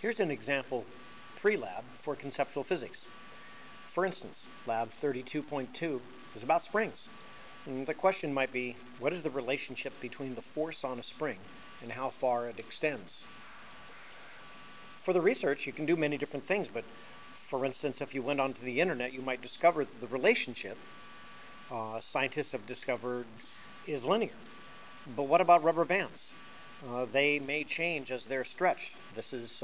Here's an example pre-lab for conceptual physics. For instance, lab 32.2 is about springs. And the question might be, what is the relationship between the force on a spring and how far it extends? For the research, you can do many different things, but for instance, if you went onto the internet, you might discover that the relationship scientists have discovered is linear. But what about rubber bands? They may change as they're stretched. This is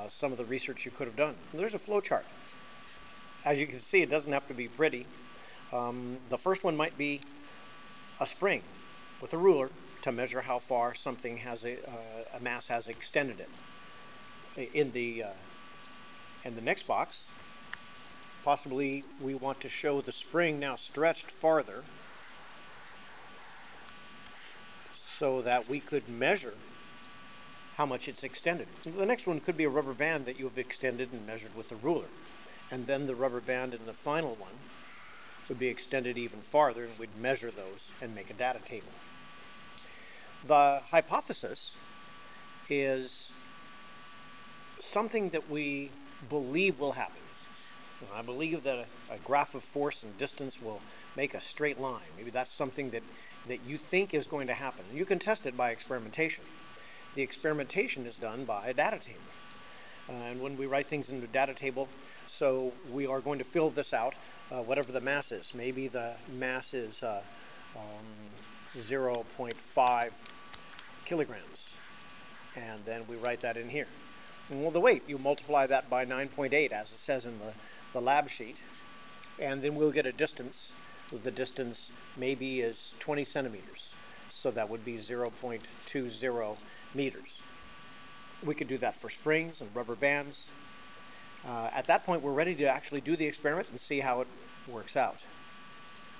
some of the research you could have done. There's a flow chart. As you can see, it doesn't have to be pretty. The first one might be a spring with a ruler to measure how far something has a mass has extended it. In the next box, possibly we want to show the spring now stretched farther so that we could measure how much it's extended. The next one could be a rubber band that you've extended and measured with a ruler. And then the rubber band in the final one would be extended even farther, and we'd measure those and make a data table. The hypothesis is something that we believe will happen. I believe that a graph of force and distance will make a straight line. Maybe that's something that you think is going to happen. You can test it by experimentation. The experimentation is done by a data table. And when we write things into a data table, so we are going to fill this out, whatever the mass is. Maybe the mass is 0.5 kilograms. And then we write that in here. And well, the weight, you multiply that by 9.8, as it says in the lab sheet. And then we'll get a distance. The distance maybe is 20 centimeters. So that would be 0.20 meters. We could do that for springs and rubber bands. At that point, we're ready to actually do the experiment and see how it works out.